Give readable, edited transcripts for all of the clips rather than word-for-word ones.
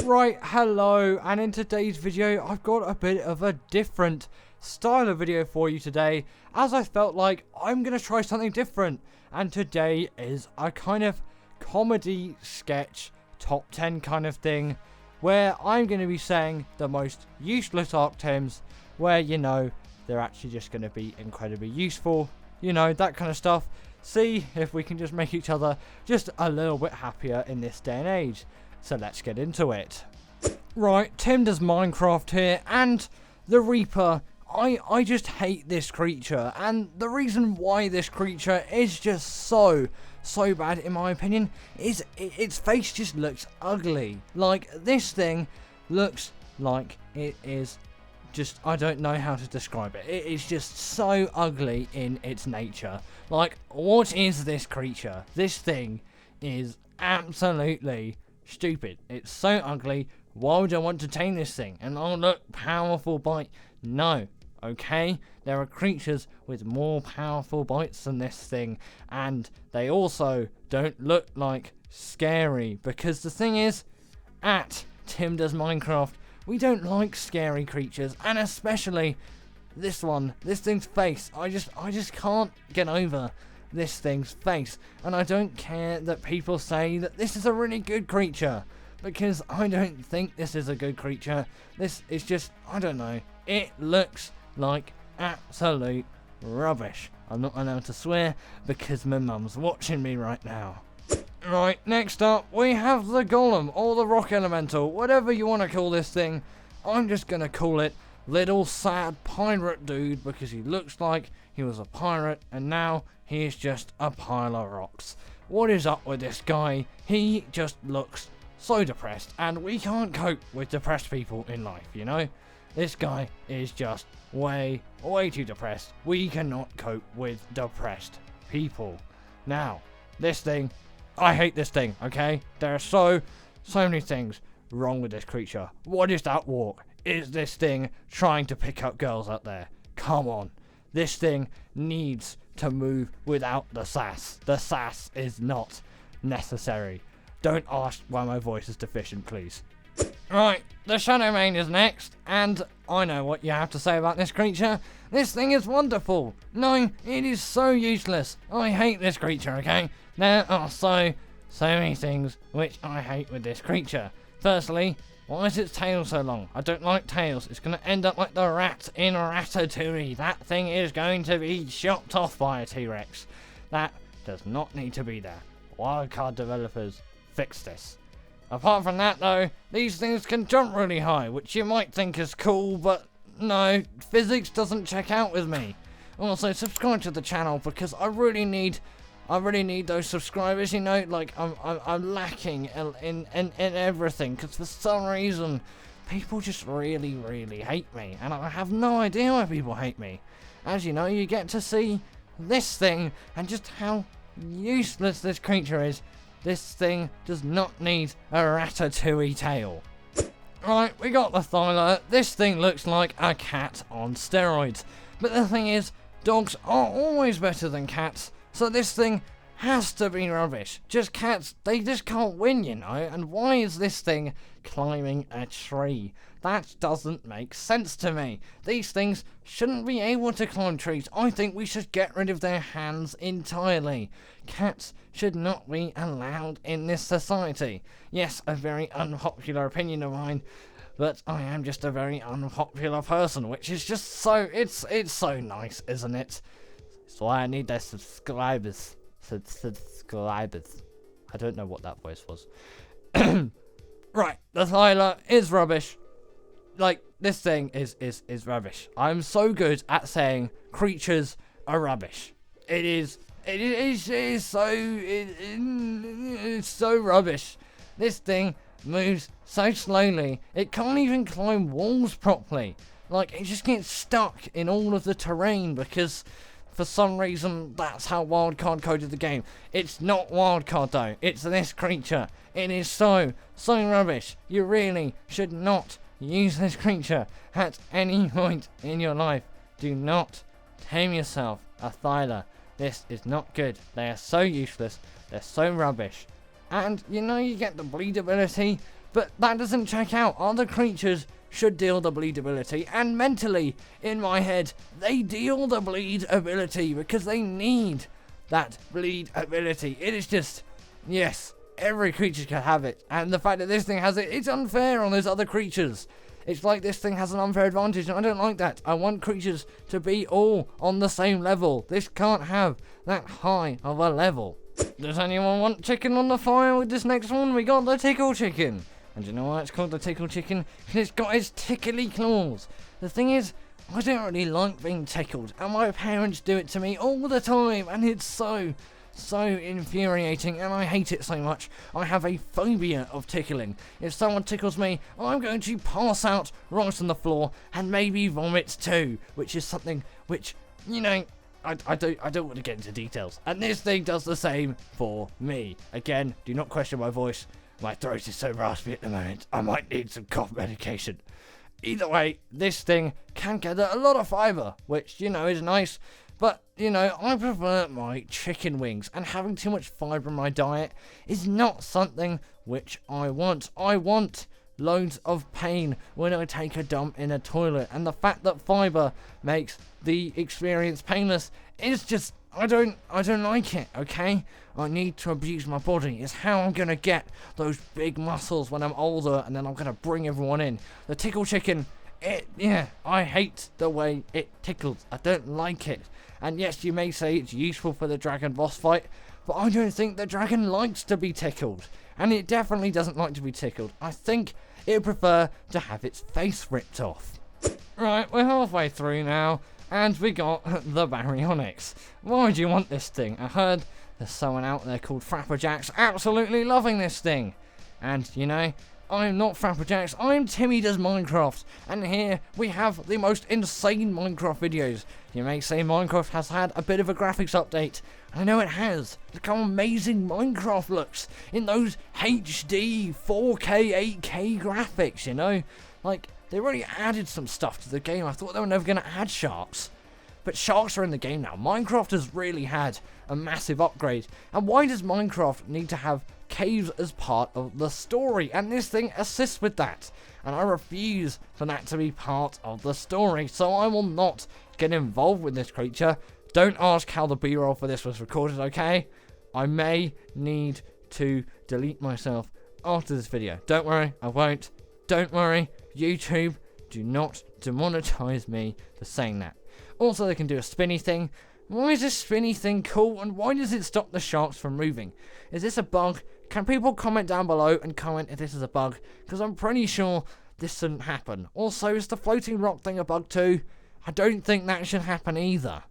Right, hello, and in today's video I've got a bit of a different style of video for you today, as I felt like I'm going to try something different, and today is a kind of comedy sketch top 10 kind of thing, where I'm going to be saying the most useless Ark Tames, where, you know, they're actually just going to be incredibly useful, you know, that kind of stuff. See if we can just make each other just a little bit happier in this day and age. So let's get into it. Right, Tim does Minecraft here, and the Reaper, I just hate this creature, and the reason why this creature is just so bad in my opinion is its face just looks ugly. Like, this thing looks like it is just, I don't know how to describe it. It is just so ugly in its nature. Like, what is this creature? This thing is absolutely stupid. It's so ugly. Why would I want to tame this thing? And oh look, powerful bite. No. Okay? There are creatures with more powerful bites than this thing. And they also don't look like scary. Because the thing is, at Tim Does Minecraft, we don't like scary creatures. And especially this one. This thing's face. I just can't get over this thing's face, and I don't care that people say that this is a really good creature, because I don't think this is a good creature. This is just, I don't know, it looks like absolute rubbish. I'm not allowed to swear because my mum's watching me right now. Right, next up we have the Golem, or the Rock Elemental, whatever you want to call this thing. I'm just gonna call it Little Sad Pirate Dude, because he looks like he was a pirate and now he is just a pile of rocks. What is up with this guy? He just looks so depressed, and we can't cope with depressed people in life, you know? This guy is just way too depressed. We cannot cope with depressed people. Now, this thing, I hate this thing, okay? There are so many things wrong with this creature. What is that walk? Is this thing trying to pick up girls out there? Come on. This thing needs to move without the sass. The sass is not necessary. Don't ask why my voice is deficient, please. Right, the Shadow Mane is next, and I know what you have to say about this creature. This thing is wonderful. No, it is so useless. I hate this creature, okay? There are so many things which I hate with this creature. Firstly, why is its tail so long? I don't like tails. It's going to end up like the rat in Ratatouille. That thing is going to be chopped off by a T-Rex. That does not need to be there. Wildcard developers, fix this. Apart from that though, these things can jump really high, which you might think is cool, but no, physics doesn't check out with me. Also, subscribe to the channel, because I really need those subscribers, you know. Like, I'm lacking in everything, because for some reason people just really hate me, and I have no idea why people hate me. As you know, you get to see this thing and just how useless this creature is. This thing does not need a Ratatouille tail. Right, we got the Thrall. This thing looks like a cat on steroids, but the thing is, dogs are always better than cats. So this thing has to be rubbish. Just cats, they just can't win, you know. And why is this thing climbing a tree? That doesn't make sense to me. These things shouldn't be able to climb trees. I think we should get rid of their hands entirely. Cats should not be allowed in this society. Yes, a very unpopular opinion of mine, but I am just a very unpopular person, which is just so, it's so nice, isn't it? So I need their subscribers. Subscribers. I don't know what that voice was. Right, the Thrall is rubbish. Like, this thing is rubbish. I'm so good at saying creatures are rubbish. It's so rubbish. This thing moves so slowly. It can't even climb walls properly. Like, it just gets stuck in all of the terrain, because for some reason, that's how Wildcard coded the game. It's not Wildcard though, it's this creature. It is so rubbish. You really should not use this creature at any point in your life. Do not tame yourself a Thrall. This is not good. They are so useless. They're so rubbish. And you know, you get the bleed ability, But that doesn't check out. Other creatures should deal the bleed ability, and mentally, in my head, they deal the bleed ability because they need that bleed ability. It is just, yes, every creature can have it, and the fact that this thing has it, it's unfair on those other creatures. It's like this thing has an unfair advantage, and I don't like that. I want creatures to be all on the same level. This can't have that high of a level. Does anyone want chicken on the fire with this next one? We got the Tickle Chicken. And you know why it's called the Tickle Chicken? Because it's got its tickly claws. The thing is, I don't really like being tickled, and my parents do it to me all the time, and it's so infuriating, and I hate it so much. I have a phobia of tickling. If someone tickles me, I'm going to pass out right on the floor and maybe vomit too, which is something which, you know, I don't want to get into details. And this thing does the same for me. Again, do not question my voice. My throat is so raspy at the moment, I might need some cough medication. Either way, this thing can gather a lot of fibre, which, you know, is nice. But, you know, I prefer my chicken wings, and having too much fibre in my diet is not something which I want. I want loads of pain when I take a dump in a toilet, and the fact that fibre makes the experience painless is just, I don't like it, okay? I need to abuse my body. It's how I'm gonna get those big muscles when I'm older, and then I'm gonna bring everyone in. The Tickle Chicken, I hate the way it tickles. I don't like it. And yes, you may say it's useful for the dragon boss fight, but I don't think the dragon likes to be tickled. And it definitely doesn't like to be tickled. I think it would prefer to have its face ripped off. Right, we're halfway through now, and we got the Baryonyx. Why do you want this thing? I heard there's someone out there called Frapperjax absolutely loving this thing. And, you know, I'm not Frapperjax, I'm Timmy Does Minecraft, and here we have the most insane Minecraft videos. You may say Minecraft has had a bit of a graphics update, and I know it has. Look how amazing Minecraft looks in those HD 4K 8K graphics, you know? Like, they really added some stuff to the game. I thought they were never going to add sharks. But sharks are in the game now. Minecraft has really had a massive upgrade. And why does Minecraft need to have caves as part of the story? And this thing assists with that. And I refuse for that to be part of the story. So I will not get involved with this creature. Don't ask how the B-roll for this was recorded, okay? I may need to delete myself after this video. Don't worry, I won't. Don't worry, YouTube, do not demonetize me for saying that. Also, they can do a spinny thing. Why is this spinny thing cool, and why does it stop the sharks from moving? Is this a bug? Can people comment down below and comment if this is a bug? Because I'm pretty sure this shouldn't happen. Also, is the floating rock thing a bug too? I don't think that should happen either.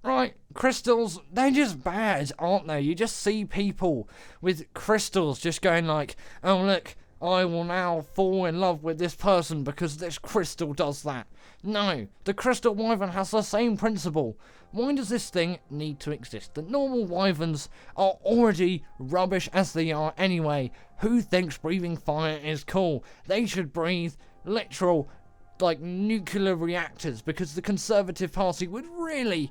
Right, crystals, they're just bad, aren't they? You just see people with crystals just going like, oh look, I will now fall in love with this person because this crystal does that. No, the crystal wyvern has the same principle. Why does this thing need to exist? The normal wyverns are already rubbish as they are anyway. Who thinks breathing fire is cool? They should breathe literal, like, nuclear reactors, because the Conservative Party would really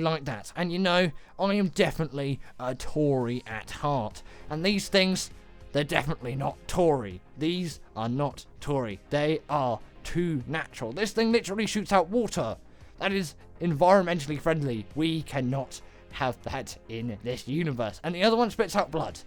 like that. And you know, I am definitely a Tory at heart. And these things, they're definitely not Tory. These are not Tory. They are too natural. This thing literally shoots out water. That is environmentally friendly. We cannot have that in this universe. And the other one spits out blood.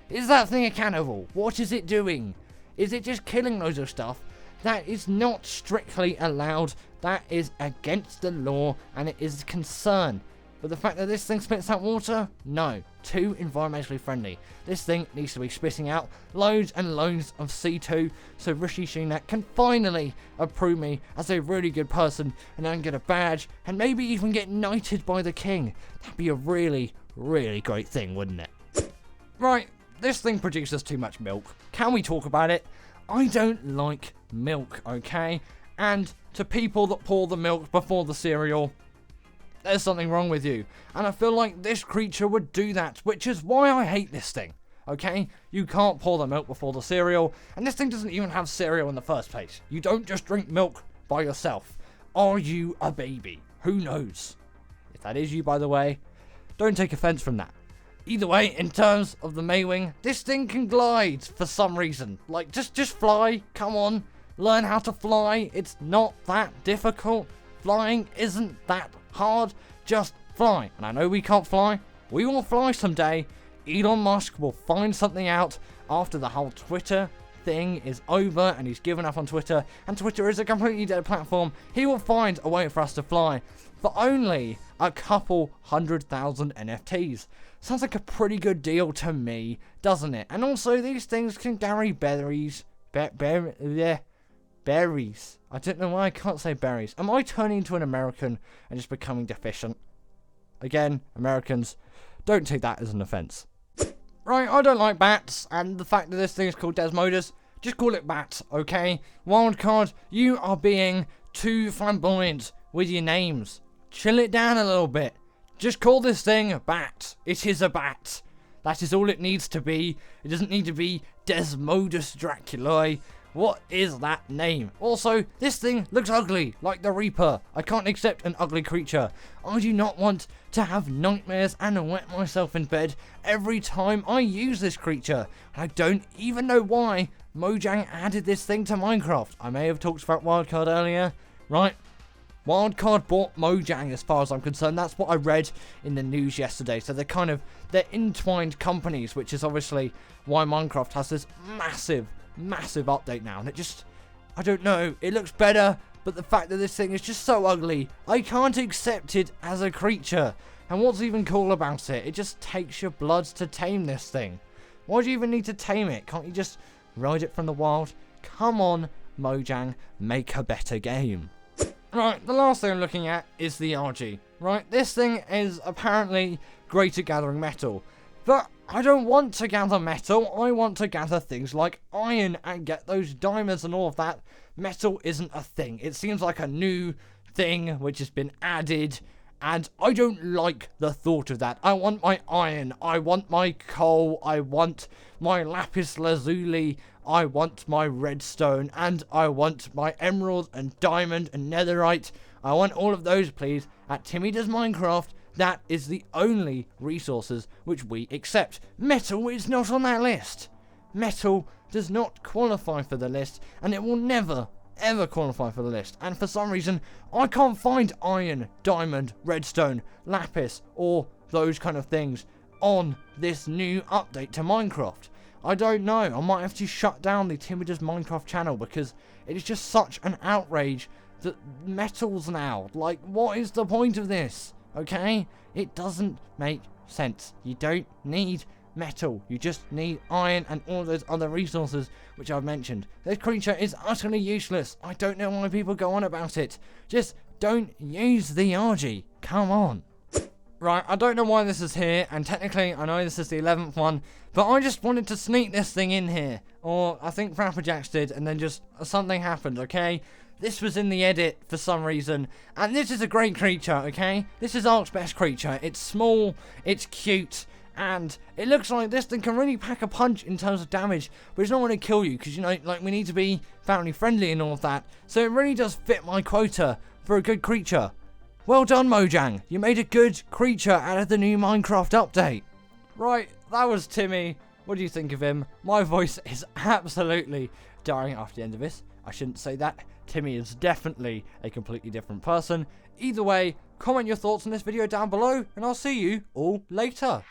Is that thing a cannibal? What is it doing? Is it just killing loads of stuff? That is not strictly allowed. That is against the law, and it is a concern. But the fact that this thing spits out water? No. Too environmentally friendly. This thing needs to be spitting out loads and loads of C2, so Rishi Sunak can finally approve me as a really good person, and I can get a badge, and maybe even get knighted by the king. That'd be a really great thing, wouldn't it? Right, this thing produces too much milk. Can we talk about it? I don't like milk, okay? And to people that pour the milk before the cereal, there's something wrong with you. And I feel like this creature would do that, which is why I hate this thing. Okay? You can't pour the milk before the cereal, and this thing doesn't even have cereal in the first place. You don't just drink milk by yourself. Are you a baby? Who knows? If that is you, by the way, don't take offense from that. Either way, in terms of the Mwing, this thing can glide for some reason. Like, just fly. Come on. Learn how to fly. It's not that difficult. Flying isn't that hard. Just fly. And I know we can't fly. We will fly someday. Elon Musk will find something out after the whole Twitter thing is over and he's given up on Twitter, and Twitter is a completely dead platform. He will find a way for us to fly for only a couple 100,000 NFTs. Sounds like a pretty good deal to me, doesn't it? And also, these things can carry berries. Berries. I don't know why I can't say berries. Am I turning into an American and just becoming deficient? Again, Americans, don't take that as an offence. Right, I don't like bats, and the fact that this thing is called Desmodus, just call it bat, okay? Wildcard, you are being too flamboyant with your names. Chill it down a little bit. Just call this thing a bat. It is a bat. That is all it needs to be. It doesn't need to be Desmodus Draculae. What is that name? Also, this thing looks ugly, like the Reaper. I can't accept an ugly creature. I do not want to have nightmares and wet myself in bed every time I use this creature. I don't even know why Mojang added this thing to Minecraft. I may have talked about Wildcard earlier, right? Wildcard bought Mojang, as far as I'm concerned. That's what I read in the news yesterday. So they're entwined companies, which is obviously why Minecraft has this massive update now. And I don't know, it looks better, but the fact that this thing is just so ugly, I can't accept it as a creature. And what's even cool about it? It just takes your blood to tame this thing. Why do you even need to tame it? Can't you just ride it from the wild? Come on, Mojang, make a better game. Right, the last thing I'm looking at is the RG. Right, this thing is apparently great at gathering metal. But I don't want to gather metal, I want to gather things like iron and get those diamonds and all of that. Metal isn't a thing. It seems like a new thing which has been added, and I don't like the thought of that. I want my iron, I want my coal, I want my lapis lazuli, I want my redstone, and I want my emerald and diamond and netherite. I want all of those, please, at Timmy Does Minecraft. That is the only resources which we accept. Metal is not on that list. Metal does not qualify for the list, and it will never, ever qualify for the list. And for some reason, I can't find iron, diamond, redstone, lapis, or those kind of things on this new update to Minecraft. I don't know. I might have to shut down the Timmy Does Minecraft channel because it is just such an outrage that metals now. Like, what is the point of this? Okay? It doesn't make sense. You don't need metal. You just need iron and all those other resources which I've mentioned. This creature is utterly useless. I don't know why people go on about it. Just don't use the RG. Come on. Right, I don't know why this is here, and technically I know this is the 11th one, but I just wanted to sneak this thing in here. Or I think Frapperjacks did, and then just something happened, okay? This was in the edit for some reason, and this is a great creature, okay? This is Ark's best creature. It's small, it's cute, and it looks like this thing can really pack a punch in terms of damage, but it's not going to kill you, because, you know, like, we need to be family friendly and all of that, so it really does fit my quota for a good creature. Well done, Mojang. You made a good creature out of the new Minecraft update. Right, that was Timmy. What do you think of him? My voice is absolutely dying after the end of this. I shouldn't say that. Timmy is definitely a completely different person. Either way, comment your thoughts on this video down below, and I'll see you all later.